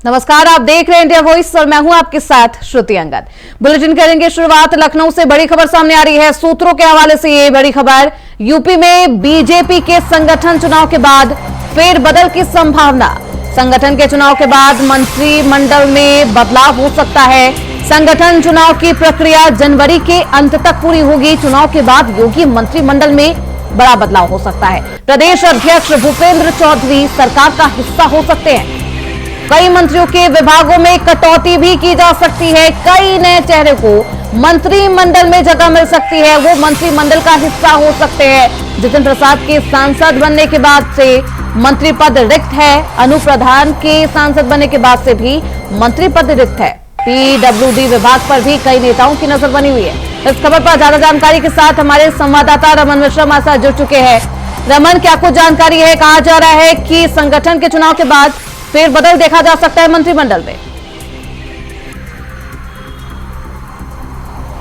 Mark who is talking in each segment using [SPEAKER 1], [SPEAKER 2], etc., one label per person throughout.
[SPEAKER 1] नमस्कार, आप देख रहे हैं इंडिया वॉइस और मैं हूं आपके साथ श्रुति अंगद। बुलेटिन करेंगे शुरुआत। लखनऊ से बड़ी खबर सामने आ रही है। सूत्रों के हवाले से ये बड़ी खबर, यूपी में बीजेपी के संगठन चुनाव के बाद फेरबदल की संभावना। संगठन के चुनाव के बाद मंत्रिमंडल में बदलाव हो सकता है। संगठन चुनाव की प्रक्रिया जनवरी के अंत तक पूरी होगी। चुनाव के बाद योगी मंत्रिमंडल में बड़ा बदलाव हो सकता है। प्रदेश अध्यक्ष भूपेंद्र चौधरी सरकार का हिस्सा हो सकते हैं। कई मंत्रियों के विभागों में कटौती भी की जा सकती है। कई नए चेहरे को मंत्रिमंडल में जगह मिल सकती है, वो मंत्रिमंडल का हिस्सा हो सकते हैं। जितिन प्रसाद के सांसद बनने के बाद से मंत्री पद रिक्त है। अनु प्रधान के सांसद बनने के बाद से भी मंत्री पद रिक्त है। पीडब्ल्यूडी विभाग पर भी कई नेताओं की नजर बनी हुई है। इस खबर पर ज्यादा जानकारी के साथ हमारे संवाददाता रमन मिश्रा हमारे साथ जुड़ चुके हैं। रमन, क्या कुछ जानकारी है? कहा जा रहा है कि संगठन के चुनाव के बाद फेरबदल देखा जा सकता है मंत्रिमंडल में।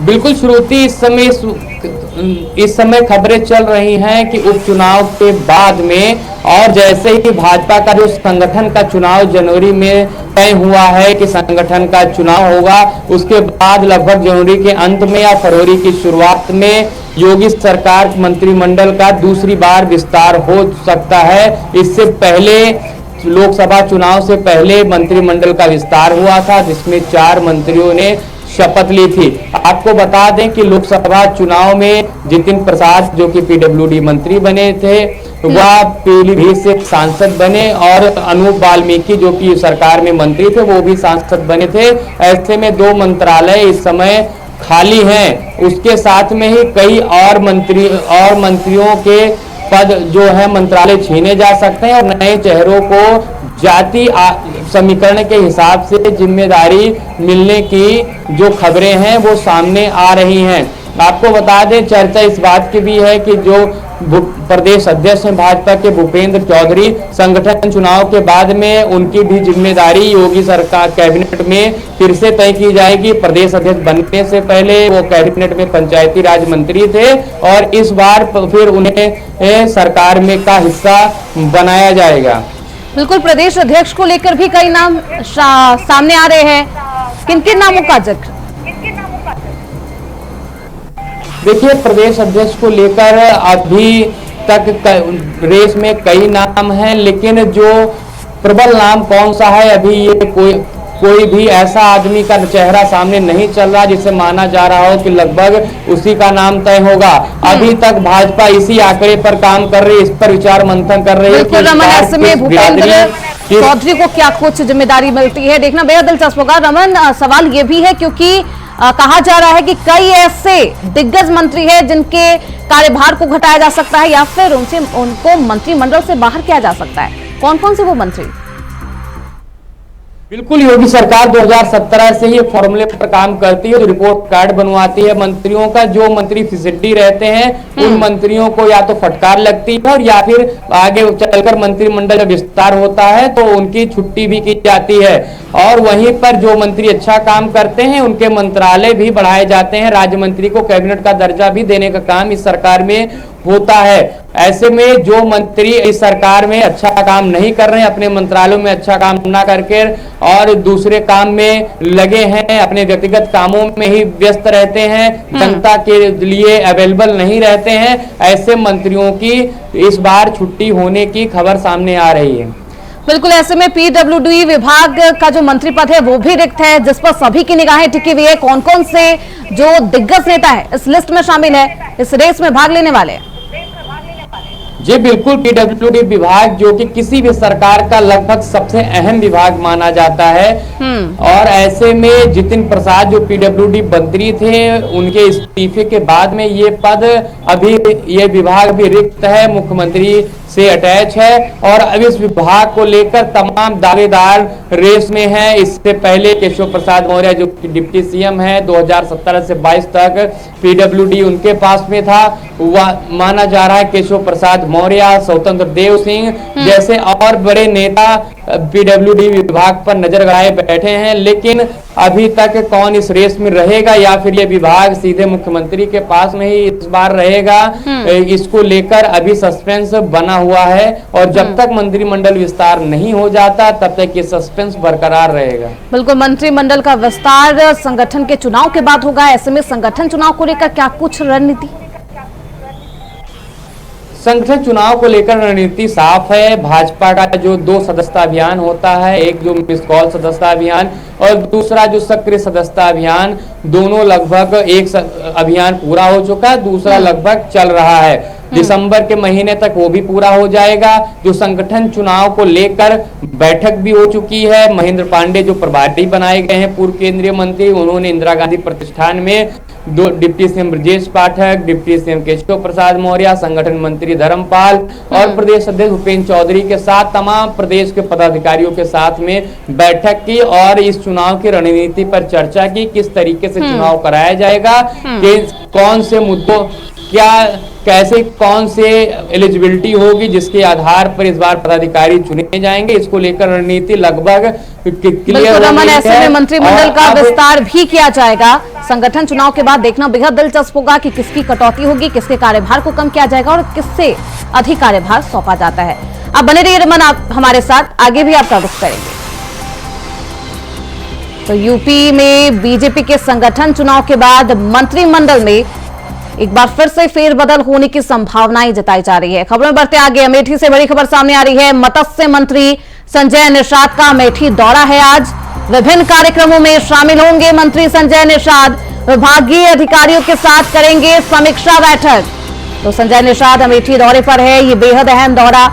[SPEAKER 2] बिल्कुल श्रुति, इस समय खबरें चल रही हैं कि उपचुनाव के बाद में और जैसे ही भाजपा का जो संगठन का चुनाव जनवरी में तय हुआ है कि संगठन का चुनाव होगा, उसके बाद लगभग जनवरी के अंत में या फरवरी की शुरुआत में योगी सरकार मंत्रिमंडल का दूसरी बार विस्तार हो सकता है। इससे पहले लोकसभा चुनाव से पहले मंत्रिमंडल का विस्तार हुआ था, जिसमें 4 मंत्रियों ने शपथ ली थी। आपको बता दें कि लोकसभा चुनाव में जितिन प्रसाद जो कि पीडब्ल्यूडी मंत्री बने थे, वह पीलीभीत से सांसद बने और अनूप वाल्मीकि जो कि सरकार में मंत्री थे, वो भी सांसद बने थे। ऐसे में 2 मंत्रालय इस समय खाली हैं। उसके साथ में ही कई और मंत्रियों के पद जो है मंत्रालय छीने जा सकते हैं और नए चेहरों को जाति समीकरण के हिसाब से जिम्मेदारी मिलने की जो खबरें हैं वो सामने आ रही हैं। आपको बता दें, चर्चा इस बात की भी है कि जो प्रदेश अध्यक्ष हैं भाजपा के भूपेंद्र चौधरी, संगठन चुनाव के बाद में उनकी भी जिम्मेदारी योगी सरकार कैबिनेट में फिर से तय की जाएगी। प्रदेश अध्यक्ष बनने से पहले वो कैबिनेट में पंचायती राज मंत्री थे और इस बार फिर उन्हें सरकार में का हिस्सा बनाया जाएगा।
[SPEAKER 1] बिल्कुल, प्रदेश अध्यक्ष को लेकर भी कई नाम सामने आ रहे हैं। किन किन नामों का जिक्र?
[SPEAKER 2] देखिए, प्रदेश अध्यक्ष को लेकर अभी तक रेस में कई नाम हैं, लेकिन जो प्रबल नाम कौन सा है अभी ये कोई भी ऐसा आदमी का चेहरा सामने नहीं चल रहा जिसे माना जा रहा हो कि लगभग उसी का नाम तय होगा। अभी तक भाजपा इसी आंकड़े पर काम कर रही है, इस पर विचार मंथन कर रही है कि
[SPEAKER 1] ऐसे में भूपेंद्र चौधरी को क्या कुछ जिम्मेदारी मिलती है, देखना बेहद दिलचस्प होगा। रमन, सवाल ये भी है क्योंकि कहा जा रहा है कि कई ऐसे दिग्गज मंत्री हैं जिनके कार्यभार को घटाया जा सकता है या फिर उनको मंत्रिमंडल से बाहर किया जा सकता है। कौन कौन से वो मंत्री?
[SPEAKER 2] बिल्कुल, योगी सरकार 2017 से ही फॉर्मूले पर काम करती है, जो रिपोर्ट कार्ड बनवाती है मंत्रियों का। जो मंत्री फिसड्डी रहते हैं उन मंत्रियों को या तो फटकार लगती है और या फिर आगे चलकर मंत्रिमंडल जब विस्तार होता है तो उनकी छुट्टी भी की जाती है। और वहीं पर जो मंत्री अच्छा काम करते हैं उनके मंत्रालय भी बढ़ाए जाते हैं। राज्य मंत्री को कैबिनेट का दर्जा भी देने का काम इस सरकार में होता है। ऐसे में जो मंत्री इस सरकार में अच्छा काम नहीं कर रहे हैं, अपने मंत्रालयों में अच्छा काम ना करके और दूसरे काम में लगे हैं, अपने व्यक्तिगत कामों में ही व्यस्त रहते हैं, जनता के लिए अवेलेबल नहीं रहते हैं, ऐसे मंत्रियों की इस बार छुट्टी होने की खबर सामने आ रही है।
[SPEAKER 1] बिल्कुल, ऐसे में पीडब्ल्यूडी विभाग का जो मंत्री पद है वो भी रिक्त है, जिस पर सभी की निगाहें टिकी हुई है। कौन कौन से जो दिग्गज नेता है इस लिस्ट में शामिल है, इस रेस में भाग लेने वाले?
[SPEAKER 2] जी बिल्कुल, पीडब्ल्यूडी विभाग जो कि किसी भी सरकार का लगभग सबसे अहम विभाग माना जाता है और ऐसे में जितिन प्रसाद जो पीडब्ल्यूडी मंत्री थे, उनके इस्तीफे के बाद में ये पद अभी ये विभाग भी रिक्त है, मुख्यमंत्री से अटैच है और अब इस विभाग को लेकर तमाम दावेदार रेस में हैं। इससे पहले केशव प्रसाद मौर्य जो डिप्टी सीएम है, 2017 से 22 तक पीडब्ल्यूडी उनके पास में था। वह माना जा रहा है केशव प्रसाद मौर्य, स्वतंत्र देव सिंह जैसे और बड़े नेता पीडब्ल्यूडी विभाग पर नजर गड़ाए बैठे हैं, लेकिन अभी तक कौन इस रेस में रहेगा या फिर ये विभाग सीधे मुख्यमंत्री के पास में ही इस बार रहेगा, इसको लेकर अभी सस्पेंस बना हुआ है। और जब तक मंत्रिमंडल विस्तार नहीं हो जाता तब तक ये सस्पेंस बरकरार रहेगा।
[SPEAKER 1] बिल्कुल, मंत्रिमंडल का विस्तार संगठन के चुनाव के बाद होगा। ऐसे में संगठन चुनाव को लेकर क्या कुछ रणनीति?
[SPEAKER 2] संगठन चुनाव को लेकर रणनीति साफ है। भाजपा का जो 2 सदस्यता अभियान होता है, एक जो मिस कॉल सदस्यता अभियान और दूसरा जो सक्रिय सदस्यता अभियान, दोनों लगभग एक अभियान पूरा हो चुका है, दूसरा लगभग चल रहा है। दिसंबर के महीने तक वो भी पूरा हो जाएगा। जो संगठन चुनाव को लेकर बैठक भी हो चुकी है। महेंद्र पांडे जो प्रभारी बनाए गए हैं, पूर्व केंद्रीय मंत्री, उन्होंने इंदिरा गांधी प्रतिष्ठान में deputy CM Brajesh Pathak, deputy CM Keshav Prasad Maurya, संगठन मंत्री धर्मपाल और प्रदेश अध्यक्ष भूपेंद्र चौधरी के साथ तमाम प्रदेश के पदाधिकारियों के साथ में बैठक की और इस चुनाव की रणनीति पर चर्चा की। किस तरीके से चुनाव कराया जाएगा, कौन से मुद्दों कैसे कौन से एलिजिबिलिटी होगी जिसके आधार पर इस बार पदाधिकारी चुने जाएंगे, इसको लेकर रणनीति लगभग क्लियर हो गई है।
[SPEAKER 1] ऐसे में मंत्रिमंडल का विस्तार भी किया जाएगा। संगठन चुनाव के बाद देखना बेहद दिलचस्प होगा कि किसकी कटौती होगी, किसके कार्यभार को कम किया जाएगा और किससे अधिक कार्यभार सौंपा जाता है। आप बने रहिए रमन, आप हमारे साथ आगे भी आपका रुख करेंगे। तो यूपी में बीजेपी के संगठन चुनाव के बाद मंत्रिमंडल में एक बार फिर से फेरबदल होने की संभावनाएं जताई जा रही है। खबरों में बढ़ते आगे, अमेठी से बड़ी खबर सामने आ रही है। मत्स्य मंत्री संजय निषाद का अमेठी दौरा है आज। विभिन्न कार्यक्रमों में शामिल होंगे मंत्री संजय निषाद। विभागीय अधिकारियों के साथ करेंगे समीक्षा बैठक। तो संजय निषाद अमेठी दौरे पर है, ये बेहद अहम दौरा।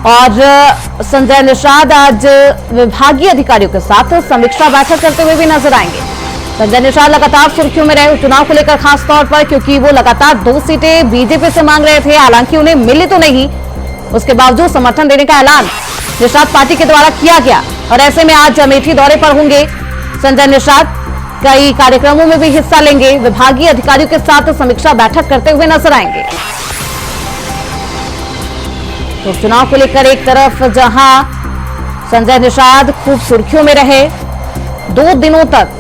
[SPEAKER 1] और संजय निषाद आज विभागीय अधिकारियों के साथ समीक्षा बैठक करते हुए भी नजर आएंगे। संजय निषाद लगातार सुर्खियों में रहे चुनाव को लेकर, खास तौर पर क्योंकि वो लगातार 2 सीटें बीजेपी से मांग रहे थे। हालांकि उन्हें मिली तो नहीं, उसके बावजूद समर्थन देने का ऐलान निषाद पार्टी के द्वारा किया गया और ऐसे में आज अमेठी दौरे पर होंगे संजय निषाद। कई कार्यक्रमों में भी हिस्सा लेंगे, विभागीय अधिकारियों के साथ समीक्षा बैठक करते हुए नजर आएंगे। तो चुनाव को लेकर एक तरफ जहां संजय निषाद खूब सुर्खियों में रहे, 2 दिनों तक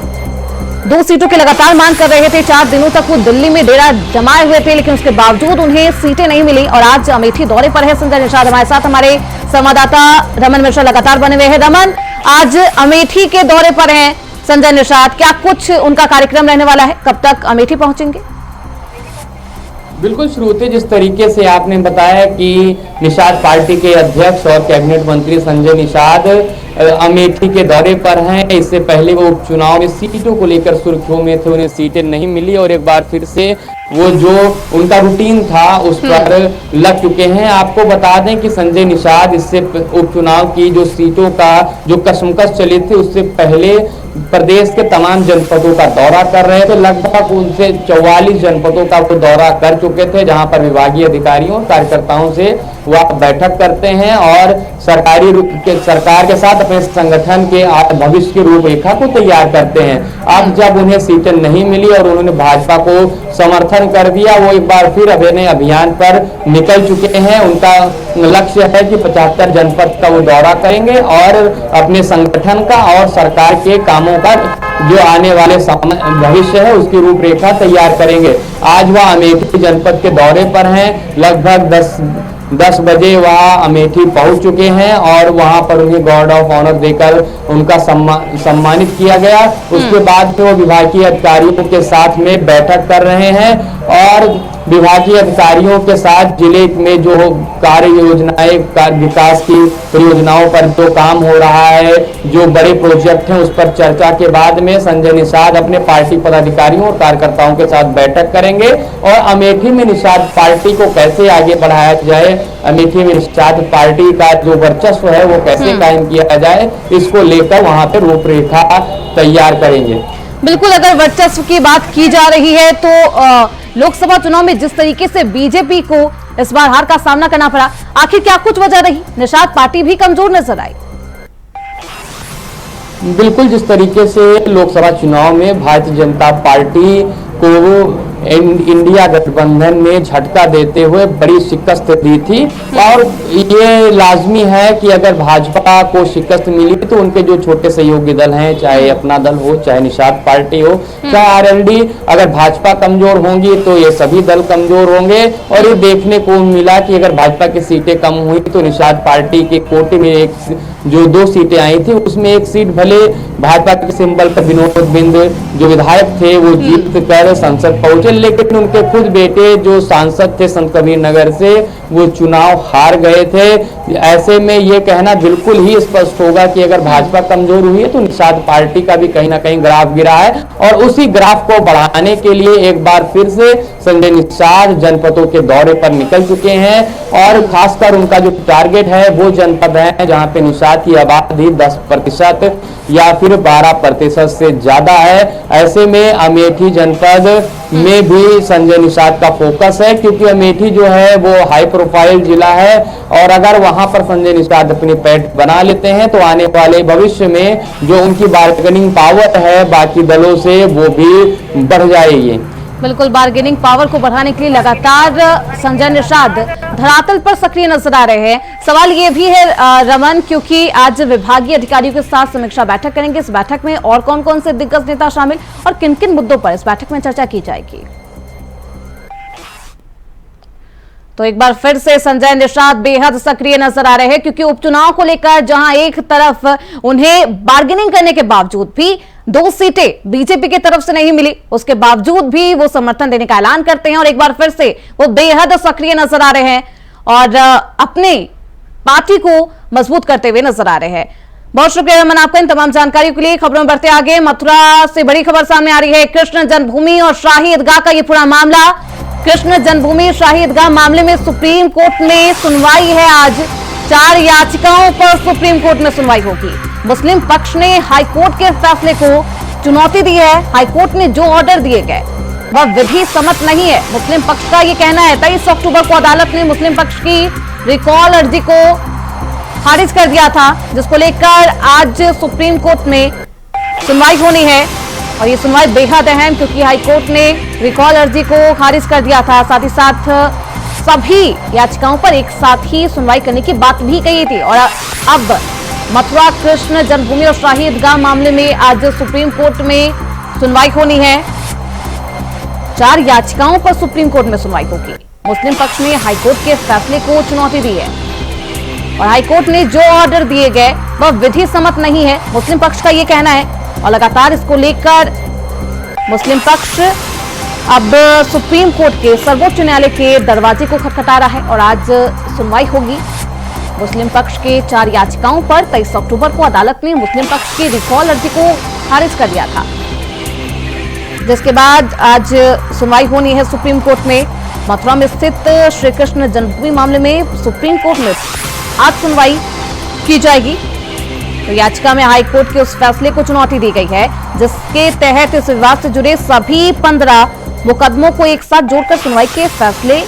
[SPEAKER 1] 2 सीटों की लगातार मांग कर रहे थे, 4 दिनों तक वो दिल्ली में डेरा जमाए हुए थे, लेकिन उसके बावजूद उन्हें सीटें नहीं मिली और आज अमेठी दौरे पर है संजय निषाद। हमारे साथ हमारे संवाददाता रमन मिश्रा लगातार बने हुए हैं। रमन, आज अमेठी के दौरे पर हैं संजय निषाद, क्या कुछ उनका कार्यक्रम रहने वाला है, कब तक अमेठी पहुंचेंगे?
[SPEAKER 2] बिल्कुल श्रुति, जिस तरीके से आपने बताया कि निषाद पार्टी के अध्यक्ष और कैबिनेट मंत्री संजय निषाद अमेठी के दौरे पर हैं। इससे पहले वो उपचुनाव में सीटों को लेकर सुर्खियों में थे, उन्हें सीटें नहीं मिली और एक बार फिर से वो जो उनका रूटीन था उस पर लग चुके हैं। आपको बता दें कि संजय निषाद इससे उपचुनाव की जो सीटों का जो कशमकश चली थी उससे पहले प्रदेश के तमाम जनपदों का दौरा कर रहे थे। लगभग उनसे 44 जनपदों का वो दौरा कर चुके थे, जहां पर विभागीय अधिकारियों कार्यकर्ताओं से वह बैठक करते हैं और सरकार के साथ अपने संगठन के भविष्य की रूपरेखा को तैयार करते हैं। अब जब उन्हें सीटें नहीं मिली और उन्होंने भाजपा को समर्थन कर दिया, वो एक बार फिर अपने अभियान पर निकल चुके हैं। उनका लक्ष्य है कि 75 जनपद का वो दौरा करेंगे और अपने संगठन का और सरकार के कामों का जो आने वाले भविष्य है उसकी रूपरेखा तैयार करेंगे। आज वह अमेठी जनपद के दौरे पर हैं। लगभग 10 बजे वह अमेठी पहुंच चुके हैं और वहां पर उन्हें गार्ड ऑफ ऑनर देकर उनका सम्मानित किया गया। उसके बाद वो विभागीय अधिकारियों के साथ में बैठक कर रहे हैं और विभागीय अधिकारियों के साथ जिले में जो कार्य योजनाएं, विकास की परियोजनाओं पर जो काम हो रहा है, जो बड़े प्रोजेक्ट हैं, उस पर चर्चा के बाद में संजय निषाद अपने पार्टी पदाधिकारियों और कार्यकर्ताओं के साथ बैठक करेंगे और अमेठी में निषाद पार्टी को कैसे आगे बढ़ाया जाए, अमेठी में निषाद पार्टी का जो वर्चस्व है वो कैसे कायम किया जाए, इसको लेकर वहां पर रूपरेखा तैयार करेंगे।
[SPEAKER 1] बिल्कुल, अगर वर्चस्व की बात की जा रही है तो लोकसभा चुनाव में जिस तरीके से बीजेपी को इस बार हार का सामना करना पड़ा, आखिर क्या कुछ वजह रही? निषाद पार्टी भी कमजोर नजर आई।
[SPEAKER 2] बिल्कुल, जिस तरीके से लोकसभा चुनाव में भारतीय जनता पार्टी को इंडिया गठबंधन ने झटका देते हुए बड़ी शिकस्त दी थी। और ये लाजमी है कि अगर भाजपा को शिकस्त मिली तो उनके जो छोटे सहयोगी दल हैं, चाहे अपना दल हो, चाहे निषाद पार्टी हो, चाहे आरएलडी, अगर भाजपा कमजोर होंगी तो ये सभी दल कमजोर होंगे। और ये देखने को मिला कि अगर भाजपा की सीटें कम हुई तो निषाद पार्टी के कोटे में जो 2 सीटें आई थी उसमें एक सीट भले भाजपा के सिंबल पर विनोद बिंद जो विधायक थे वो जीत कर संसद पहुंचे, लेकिन उनके खुद बेटे जो सांसद थे संत कबीर नगर से वो चुनाव हार गए थे। ऐसे में ये कहना बिल्कुल ही स्पष्ट होगा कि अगर भाजपा कमजोर हुई है तो निषाद पार्टी का भी कहीं ना कहीं ग्राफ गिरा है। और उसी ग्राफ को बढ़ाने के लिए एक बार फिर से संजय निषाद जनपदों के दौरे पर निकल चुके हैं। और खासकर उनका जो टारगेट है वो जनपद है जहां पे निषाद की आबादी 10% या फिर 12% से ज्यादा है। ऐसे में अमेठी जनपद में भी संजय निषाद का फोकस है, क्योंकि अमेठी जो है वो हाई प्रोफाइल जिला है। और अगर वहां पर संजय निषाद अपनी पैठ बना लेते हैं तो आने वाले भविष्य में जो उनकी बार्गेनिंग पावर है बाकी दलों से वो भी बढ़ जाएगी।
[SPEAKER 1] बिल्कुल, बार्गेनिंग पावर को बढ़ाने के लिए लगातार संजय निषाद धरातल पर सक्रिय नजर आ रहे हैं। सवाल ये भी है रमन, क्योंकि आज विभागीय अधिकारियों के साथ समीक्षा बैठक करेंगे। इस बैठक में और कौन कौन से दिग्गज नेता शामिल और किन किन मुद्दों पर इस बैठक में चर्चा की जाएगी? तो एक बार फिर से संजय निषाद बेहद सक्रिय नजर आ रहे हैं, क्योंकि उपचुनाव को लेकर जहां एक तरफ उन्हें बार्गेनिंग करने के बावजूद भी 2 सीटें बीजेपी की तरफ से नहीं मिली, उसके बावजूद भी वो समर्थन देने का ऐलान करते हैं और एक बार फिर से वो बेहद सक्रिय नजर आ रहे हैं और अपने पार्टी को मजबूत करते हुए नजर आ रहे हैं। बहुत शुक्रिया रमन आपका इन तमाम जानकारियों के लिए। खबरों में बढ़ते आगे, मथुरा से बड़ी खबर सामने आ रही है। कृष्ण जन्मभूमि और शाही ईदगाह का ये पूरा मामला, कृष्ण जन्मभूमि शाही ईदगाह मामले में सुप्रीम कोर्ट में सुनवाई है। आज 4 याचिकाओं पर सुप्रीम कोर्ट में सुनवाई होगी। मुस्लिम पक्ष ने हाईकोर्ट के फैसले को चुनौती दी है। हाईकोर्ट ने जो ऑर्डर दिए गए वह विधि सम्मत नहीं है, मुस्लिम पक्ष का ये कहना है। 23 अक्टूबर को अदालत ने मुस्लिम पक्ष की रिकॉल अर्जी को खारिज कर दिया था, जिसको लेकर आज सुप्रीम कोर्ट में सुनवाई होनी है। और ये सुनवाई बेहद अहम, क्योंकि हाईकोर्ट ने रिकॉल अर्जी को खारिज कर दिया था, साथ ही साथ सभी याचिकाओं पर एक साथ ही सुनवाई करने की बात भी कही थी। और अब मथुरा कृष्ण जन्मभूमि और शाही ईदगाह मामले में आज सुप्रीम कोर्ट में सुनवाई होनी है। 4 याचिकाओं पर सुप्रीम कोर्ट में सुनवाई होगी। मुस्लिम पक्ष ने हाईकोर्ट के फैसले को चुनौती दी है और हाईकोर्ट ने जो ऑर्डर दिए गए वह विधि सम्मत नहीं है, मुस्लिम पक्ष का यह कहना है। और लगातार इसको लेकर मुस्लिम पक्ष अब सुप्रीम कोर्ट के सर्वोच्च न्यायालय के दरवाजे को खटखटा रहा है और आज सुनवाई होगी। मुस्लिम पक्ष के 4 याचिकाओं पर 23 अक्टूबर को अदालत ने मुस्लिम पक्ष की रिकॉल अर्जी को खारिज कर दिया था, जिसके बाद आज सुनवाई होनी है सुप्रीम कोर्ट में। मथुरा में स्थित श्री कृष्ण जन्मभूमि मामले में सुप्रीम कोर्ट में आज सुनवाई की जाएगी। तो याचिका में हाईकोर्ट के उस फैसले को चुनौती दी गई है, जिसके तहत इस विवाद से जुड़े सभी 15 मुकदमों को एक साथ जोड़कर सुनवाई के फैसले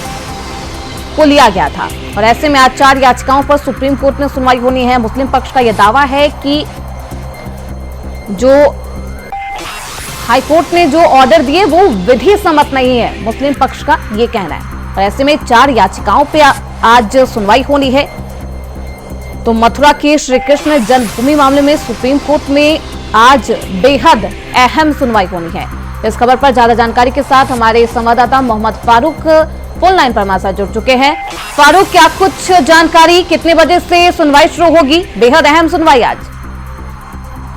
[SPEAKER 1] को लिया गया था। और ऐसे में आज 4 याचिकाओं पर सुप्रीम कोर्ट में सुनवाई होनी है। मुस्लिम पक्ष का यह दावा है कि जो हाईकोर्ट ने जो ऑर्डर दिए वो विधि सम्मत नहीं है, मुस्लिम पक्ष का ये कहना है। और ऐसे में 4 याचिकाओं पे आज सुनवाई होनी है। तो मथुरा के श्री कृष्ण जन्मभूमि मामले में सुप्रीम कोर्ट में आज बेहद अहम सुनवाई होनी है। इस खबर पर ज्यादा जानकारी के साथ हमारे संवाददाता मोहम्मद फारूक फोन लाइन पर हमारे साथ जुड़ चुके हैं। फारूक, क्या कुछ जानकारी, कितने बजे से सुनवाई शुरू होगी? बेहद अहम सुनवाई आज।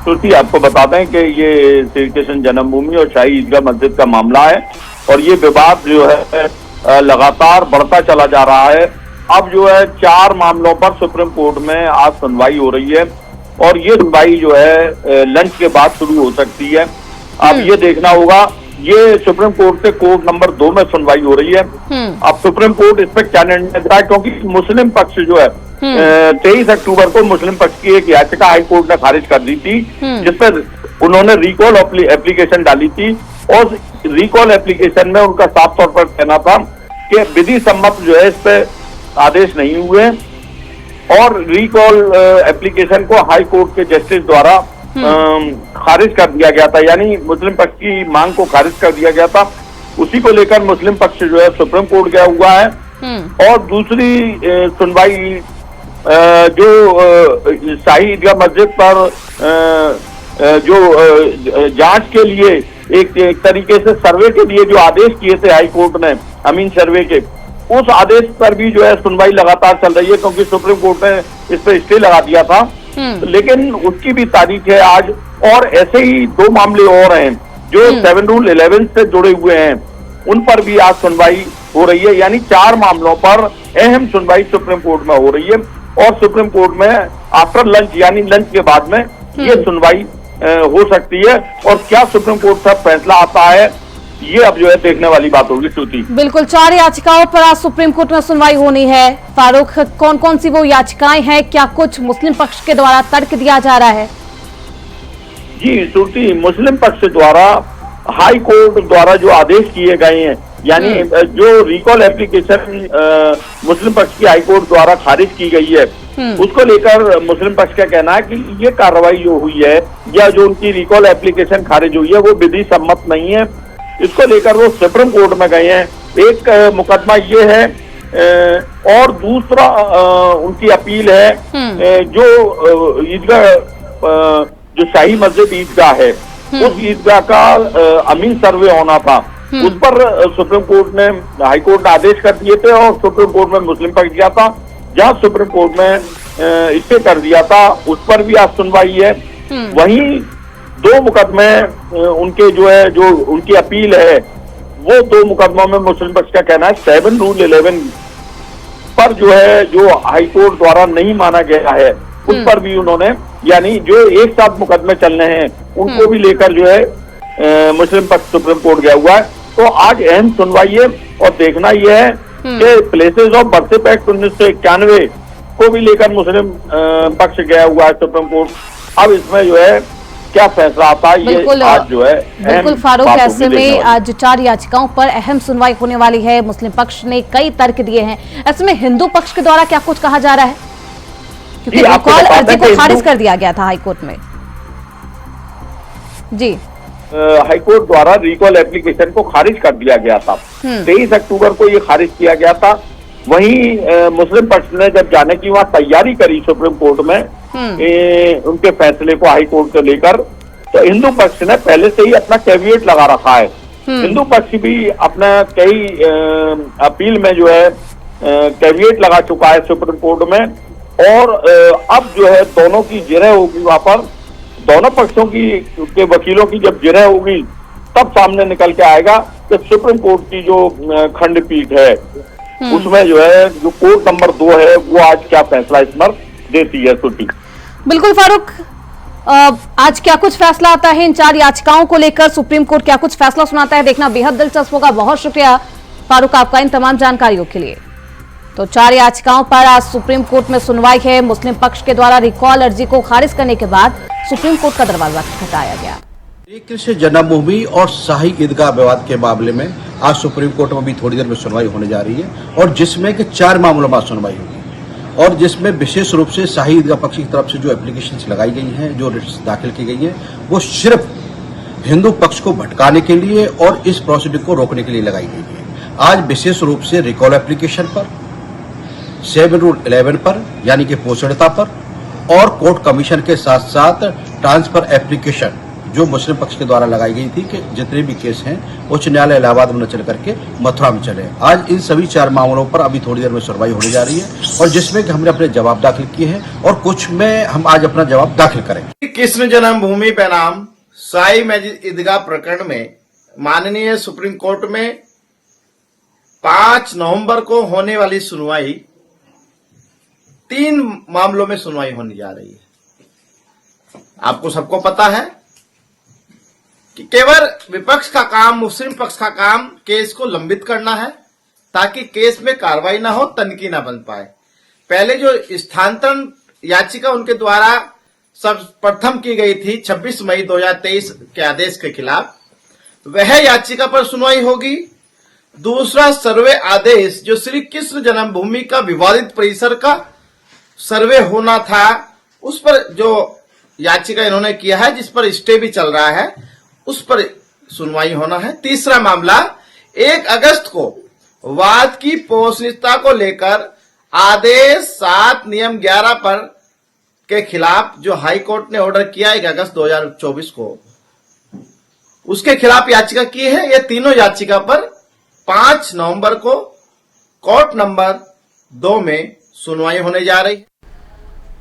[SPEAKER 3] श्रुति, आपको बता दें कि ये श्री कृष्ण जन्मभूमि और शाही ईदगाह मस्जिद का मामला है और ये विवाद जो है लगातार बढ़ता चला जा रहा है। अब जो है 4 मामलों पर सुप्रीम कोर्ट में आज सुनवाई हो रही है और ये सुनवाई जो है लंच के बाद शुरू हो सकती है। अब ये देखना होगा, ये सुप्रीम कोर्ट से कोर्ट नंबर 2 में सुनवाई हो रही है। अब सुप्रीम कोर्ट इस पर क्या निर्णय देता है, क्योंकि मुस्लिम पक्ष जो है 23 अक्टूबर को मुस्लिम पक्ष की एक याचिका हाई कोर्ट ने खारिज कर दी थी, जिसपर उन्होंने रिकॉल एप्लीकेशन डाली थी और रिकॉल एप्लीकेशन में उनका साफ तौर पर कहना था कि विधि सम्मत जो है इस पे आदेश नहीं हुए और रिकॉल एप्लीकेशन को हाई कोर्ट के जस्टिस द्वारा खारिज कर दिया गया था, यानी मुस्लिम पक्ष की मांग को खारिज कर दिया गया था। उसी को लेकर मुस्लिम पक्ष जो है सुप्रीम कोर्ट गया हुआ है। और दूसरी सुनवाई जो शाही ईदगाह मस्जिद पर जो जांच के लिए एक तरीके से सर्वे के लिए जो आदेश किए थे हाई कोर्ट ने अमीन सर्वे के, उस आदेश पर भी जो है सुनवाई लगातार चल रही है, क्योंकि सुप्रीम कोर्ट ने इस पर स्टे लगा दिया था। लेकिन उसकी भी तारीख है आज। और ऐसे ही 2 मामले और हैं जो 7 रूल 11 से जुड़े हुए हैं, उन पर भी आज सुनवाई हो रही है। यानी 4 मामलों पर अहम सुनवाई सुप्रीम कोर्ट में हो रही है। और सुप्रीम कोर्ट में आफ्टर लंच यानी लंच के बाद में ये सुनवाई हो सकती है। और क्या सुप्रीम कोर्ट का फैसला आता है, ये अब जो है देखने वाली बात होगी। श्रुति,
[SPEAKER 1] बिल्कुल, 4 याचिकाओं पर आज सुप्रीम कोर्ट में सुनवाई होनी है। फारूक, कौन कौन सी वो याचिकाएं हैं, क्या कुछ मुस्लिम पक्ष के द्वारा तर्क दिया जा रहा है?
[SPEAKER 3] जी श्रुति, मुस्लिम पक्ष द्वारा हाई कोर्ट द्वारा जो आदेश किए गए हैं, यानी जो रिकॉल एप्लीकेशन मुस्लिम पक्ष की हाई कोर्ट द्वारा खारिज की गई है, उसको लेकर मुस्लिम पक्ष का कहना है कि ये कार्रवाई जो हुई है या जो उनकी रिकॉल एप्लीकेशन खारिज हुई है वो विधि सम्मत नहीं है। इसको लेकर वो सुप्रीम कोर्ट में गए हैं। एक मुकदमा ये है और दूसरा उनकी अपील है जो ईदगाह जो शाही मस्जिद ईदगाह है, उस ईदगाह का अमीन सर्वे होना था, उस पर सुप्रीम कोर्ट ने हाई कोर्ट ने आदेश कर दिए थे और सुप्रीम कोर्ट में मुस्लिम पक्ष गया था। जहां सुप्रीम कोर्ट में स्टे कर दिया था, उस पर भी आज सुनवाई है। वहीं 2 मुकदमे उनके जो है, जो उनकी अपील है, वो 2 मुकदमों में मुस्लिम पक्ष का कहना है 7 रूल 11 पर जो है, जो हाई कोर्ट द्वारा नहीं माना गया है, उस पर भी उन्होंने, यानी जो एक साथ मुकदमे चल रहे हैं, उनको भी लेकर जो है मुस्लिम पक्ष सुप्रीम कोर्ट गया हुआ है। तो आज अहम सुनवाई है और देखना यह है कि प्लेसेस ऑफ वर्शिप एक्ट 1991 को भी लेकर मुस्लिम पक्ष गया हुआ है सुप्रीम कोर्ट। अब इसमें जो है क्या फैसला आता है, ये आज जो है
[SPEAKER 1] बिल्कुल फारूक, ऐसे में आज 4 याचिकाओं पर अहम सुनवाई होने वाली है। मुस्लिम पक्ष ने कई तर्क दिए हैं। ऐसे में हिंदू पक्ष के द्वारा क्या कुछ कहा जा रहा है, क्योंकि रिकॉल अर्जी को खारिज कर दिया गया था हाईकोर्ट में? जी,
[SPEAKER 3] हाईकोर्ट द्वारा रिकॉल एप्लीकेशन को खारिज कर दिया गया था। 23 अक्टूबर को ये खारिज किया गया था। वहीं मुस्लिम पक्ष ने जब जाने की वहां तैयारी करी सुप्रीम कोर्ट में उनके फैसले को हाई कोर्ट को लेकर, तो हिंदू पक्ष ने पहले से ही अपना कैविएट लगा रखा है। हिंदू पक्ष भी अपना कई अपील में जो है कैविएट लगा चुका है सुप्रीम कोर्ट में। और अब जो है दोनों की जिरह होगी वहां पर, दोनों पक्षों की के वकीलों की जब जिरह होगी तब सामने निकल के आएगा कि सुप्रीम कोर्ट की जो खंडपीठ है उसमें जो है जो कोर्ट नंबर 2 है वो आज क्या फैसला इस पर देती है। छुट्टी,
[SPEAKER 1] बिल्कुल फारूक, आज क्या कुछ फैसला आता है इन 4 याचिकाओं को लेकर, सुप्रीम कोर्ट क्या कुछ फैसला सुनाता है, देखना बेहद दिलचस्प होगा। बहुत शुक्रिया फारूक आपका इन तमाम जानकारियों के लिए। तो 4 याचिकाओं पर आज सुप्रीम कोर्ट में सुनवाई है। मुस्लिम पक्ष के द्वारा रिकॉल अर्जी को खारिज करने के बाद सुप्रीम कोर्ट का दरवाजा खटखटाया गया।
[SPEAKER 4] श्री कृष्ण जन्मभूमि और शाही ईदगाह विवाद के मामले में आज सुप्रीम कोर्ट में भी थोड़ी देर में सुनवाई होने जा रही है, और जिसमें कि 4 मामलों में सुनवाई होगी, और जिसमें विशेष रूप से शाही ईदगाह पक्ष की तरफ से जो एप्लीकेशंस लगाई गई हैं, जो रिट्स दाखिल की गई हैं, वो सिर्फ हिंदू पक्ष को भटकाने के लिए और इस प्रोसीडिंग को रोकने के लिए लगाई गई है। आज विशेष रूप से रिकॉल एप्लीकेशन पर, 7 रूल 11 पर यानी कि पोषणता पर, और कोर्ट कमीशन के साथ साथ ट्रांसफर एप्लीकेशन जो मुस्लिम पक्ष के द्वारा लगाई गई थी कि जितने भी केस हैं उच्च न्यायालय इलाहाबाद में न चल करके मथुरा में चले। आज इन सभी 4 मामलों पर अभी थोड़ी देर में सुनवाई होने जा रही है, और जिसमें कि हमने अपने जवाब दाखिल किए हैं और कुछ में हम आज अपना जवाब दाखिल करेंगे।
[SPEAKER 5] कृष्ण जन्मभूमि बनाम शाही मस्जिद ईदगाह प्रकरण में माननीय सुप्रीम कोर्ट में 5 नवंबर को होने वाली सुनवाई 3 मामलों में सुनवाई होने जा रही है। आपको सबको पता है कि केवल विपक्ष का काम, मुस्लिम पक्ष का काम केस को लंबित करना है ताकि केस में कार्रवाई ना हो, तनकी ना बन पाए। पहले जो स्थानांतरण याचिका उनके द्वारा सर्वप्रथम की गई थी 26 मई 2023 के आदेश के खिलाफ, वह याचिका पर सुनवाई होगी। दूसरा सर्वे आदेश जो श्री कृष्ण जन्मभूमि का विवादित परिसर का सर्वे होना था, उस पर जो याचिका इन्होंने किया है, जिस पर स्टे भी चल रहा है, उस पर सुनवाई होना है। तीसरा मामला 1 अगस्त को वाद की पोषणीयता को लेकर आदेश 7 नियम 11 पर के खिलाफ जो हाई कोर्ट ने ऑर्डर किया 1 अगस्त 2024 को, उसके खिलाफ याचिका की है। ये तीनों याचिका पर 5 नवंबर को कोर्ट नंबर 2 में सुनवाई होने जा रही है।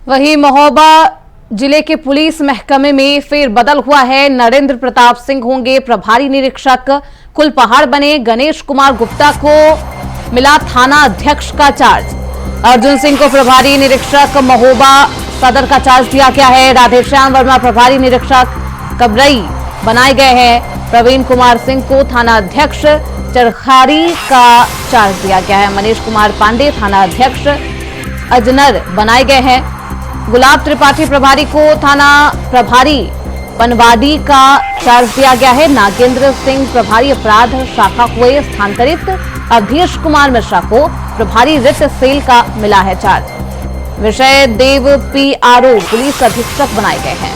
[SPEAKER 1] वहीं महोबा जिले के पुलिस महकमे में फेरबदल हुआ है। नरेंद्र प्रताप सिंह होंगे प्रभारी निरीक्षक। कुलपहाड़ बने गणेश कुमार गुप्ता को मिला थाना अध्यक्ष का चार्ज। अर्जुन सिंह को प्रभारी निरीक्षक महोबा सदर का चार्ज दिया गया है। राधेश्याम वर्मा प्रभारी निरीक्षक कबरई बनाए गए हैं। प्रवीण कुमार सिंह को थाना अध्यक्ष चरखारी का चार्ज दिया गया है। मनीष कुमार पांडे थाना अध्यक्ष अजनर बनाए गए हैं। गुलाब त्रिपाठी प्रभारी को थाना प्रभारी पनवाड़ी का चार्ज दिया गया है। नागेंद्र सिंह प्रभारी अपराध शाखा हुए स्थानांतरित। अभीश कुमार मिश्रा को प्रभारी रिट सेल का मिला है चार्ज। विषय देव PRO पुलिस अधीक्षक बनाए गए हैं।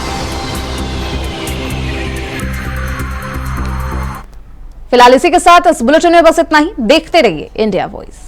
[SPEAKER 1] फिलहाल इसी के साथ इस बुलेटिन में बस इतना ही। देखते रहिए इंडिया वॉइस।